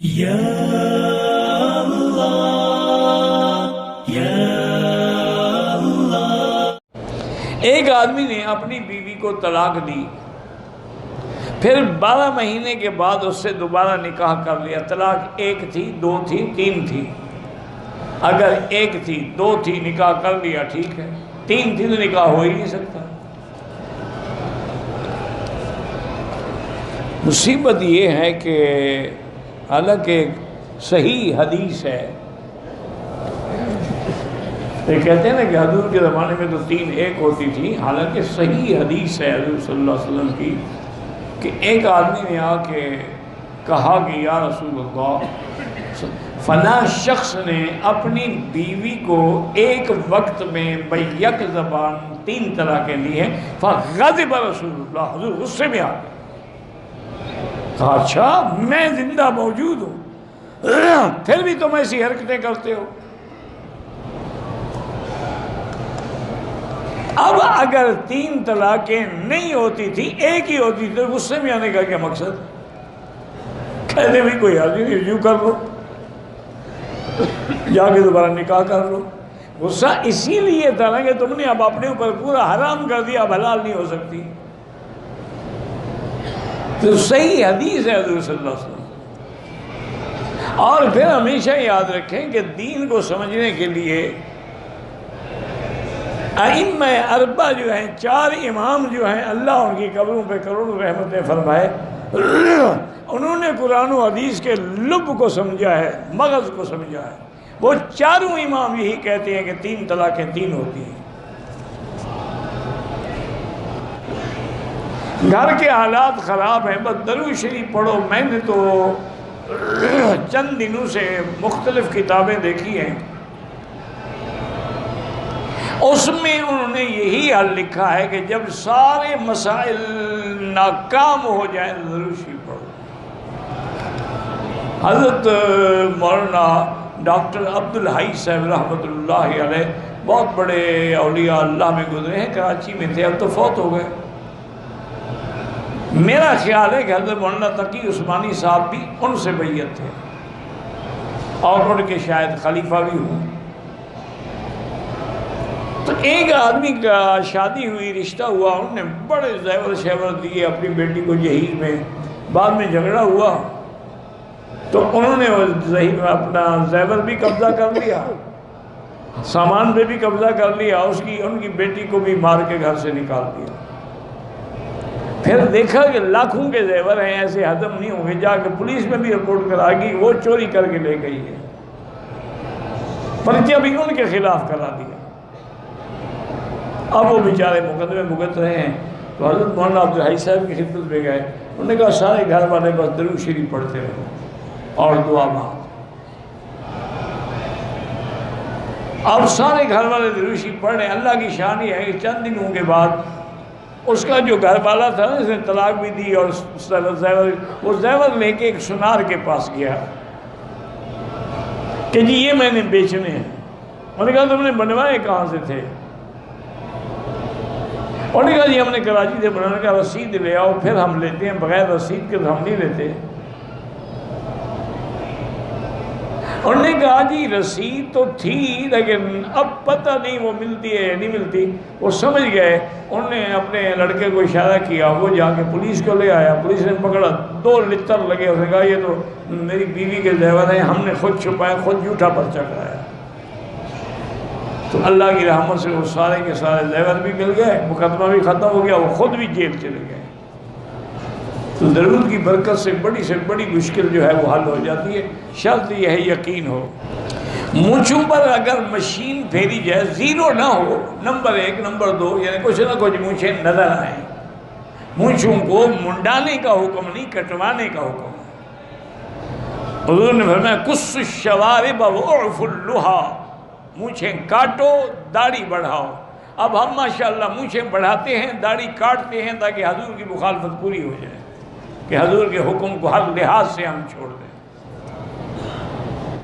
یا اللہ یا اللہ۔ ایک آدمی نے اپنی بیوی کو طلاق دی، پھر 12 مہینے کے بعد اس سے دوبارہ نکاح کر لیا۔ طلاق 1 تھی، 2 تھی، 3 تھی۔ اگر 1 تھی، 2 تھی، نکاح کر لیا ٹھیک ہے، 3 تھی تو نکاح ہو ہی نہیں سکتا۔ مصیبت یہ ہے کہ حالانکہ صحیح حدیث ہے، یہ کہتے ہیں نا کہ حضور کے زمانے میں تو 3 1 ہوتی تھی، حالانکہ صحیح حدیث ہے حضور صلی اللہ علیہ وسلم کی کہ ایک آدمی نے آ کے کہا کہ یا رسول اللہ، فلاں شخص نے اپنی بیوی کو ایک وقت میں بیک زبان 3 طلاقیں دی ہیں، فغضب رسول اللہ، حضور غصے میں آ گئے۔ کہا اچھا میں زندہ موجود ہوں پھر بھی تم ایسی حرکتیں کرتے ہو؟ اب اگر 3 طلاقیں نہیں ہوتی تھی، 1 ہی ہوتی تھی، تو غصے میں آنے کا کیا مقصد؟ کہنے بھی کوئی حاضر نہیں، رجوع کر لو، جا کے دوبارہ نکاح کر لو۔ غصہ اسی لیے تھا نا کہ تم نے اب اپنے اوپر پورا حرام کر دیا، اب حلال نہیں ہو سکتی۔ تو صحیح حدیث ہے حضور صلی اللہ علیہ وسلم۔ اور پھر ہمیشہ یاد رکھیں کہ دین کو سمجھنے کے لیے ائمہ 4 جو ہیں، 4 امام جو ہیں، اللہ ان کی قبروں پہ کروڑوں رحمتیں فرمائے، انہوں نے قرآن و حدیث کے لب کو سمجھا ہے، مغز کو سمجھا ہے۔ وہ 4 امام یہی کہتے ہیں کہ 3 طلاقیں 3 ہوتی ہیں۔ گھر کے حالات خراب ہیں، بس درود شریف پڑھو۔ میں نے تو چند دنوں سے مختلف کتابیں دیکھی ہیں، اس میں انہوں نے یہی حل لکھا ہے کہ جب سارے مسائل ناکام ہو جائیں درود شریف پڑھو۔ حضرت مولانا ڈاکٹر عبدالحی صاحب رحمۃ اللہ علیہ بہت بڑے اولیاء اللہ میں گزرے ہیں، کراچی میں تھے، اب تو فوت ہو گئے۔ میرا خیال ہے کہ حضرت مولانا تقی عثمانی صاحب بھی ان سے بیعت تھے اور ان کے شاید خلیفہ بھی ہوں۔ تو ایک آدمی کا شادی ہوئی، رشتہ ہوا، انہوں نے بڑے زیور شیور دیے اپنی بیٹی کو جہیز میں، بعد میں جھگڑا ہوا تو انہوں نے اپنا زیور بھی قبضہ کر لیا، سامان پہ بھی قبضہ کر لیا، ان کی بیٹی کو بھی مار کے گھر سے نکال دیا۔ پھر دیکھا کہ لاکھوں کے زیور ہیں، ایسے ہضم نہیں ہوں گے، جا کے پولیس میں بھی رپورٹ کرا گئی، وہ چوری کر کے لے گئی ہے، پرچہ بھی ان کے خلاف کرا دیا۔ اب وہ بیچارے مقدمے بھگت رہے ہیں، تو حضرت مولانا عبدالحی صاحب کی خدمت میں گئے، انہوں نے کہا سارے گھر والے بس درود شریف پڑھتے رہو اور دعا مانگو۔ اب سارے گھر والے درود شریف پڑھ رہے ہیں۔ اللہ کی شان یہ ہے کہ چند دنوں کے بعد اس کا جو گھر والا تھا نا، اس نے طلاق بھی دی اور وہ زیور لے کے ایک سنار کے پاس گیا کہ جی یہ میں نے بیچنے ہیں۔ انہوں نے کہا تم نے بنوائے کہاں سے تھے؟ انہوں نے کہا جی ہم نے کراچی سے بنانے کا، رسید لے آؤ پھر ہم لیتے ہیں، بغیر رسید کے تو ہم نہیں لیتے۔ انہوں نے کہا جی رسید تو تھی لیکن اب پتہ نہیں وہ ملتی ہے یا نہیں ملتی۔ وہ سمجھ گئے، انہوں نے اپنے لڑکے کو اشارہ کیا، وہ جا کے پولیس کو لے آیا، پولیس نے پکڑا، 2 لتر لگے، اس نے کہا یہ تو میری بیوی کے زیور ہیں، ہم نے خود چھپائے، خود جھوٹا پرچہ کرایا۔ تو اللہ کی رحمت سے وہ سارے کے سارے زیور بھی مل گئے، مقدمہ بھی ختم ہو گیا، وہ خود بھی جیل چلے گئے۔ تو درود کی برکت سے بڑی مشکل جو ہے وہ حل ہو جاتی ہے، شرط یہ ہے یقین ہو۔ مونچھوں پر اگر مشین پھیری جائے، 0 نہ ہو، نمبر 1 نمبر 2 یعنی کچھ نہ کچھ مونچھیں نظر آئیں، مونچھوں کو منڈانے کا حکم نہیں، کٹوانے کا حکم ہے۔ حضور نے فرمایا قص الشوارب واعف اللحى، مونچھیں کاٹو، داڑھی بڑھاؤ۔ اب ہم ماشاءاللہ مونچھیں بڑھاتے ہیں، داڑھی کاٹتے ہیں تاکہ حضور کی مخالفت پوری ہو جائے، کہ حضور کے حکم کو ہر لحاظ سے ہم چھوڑ دیں۔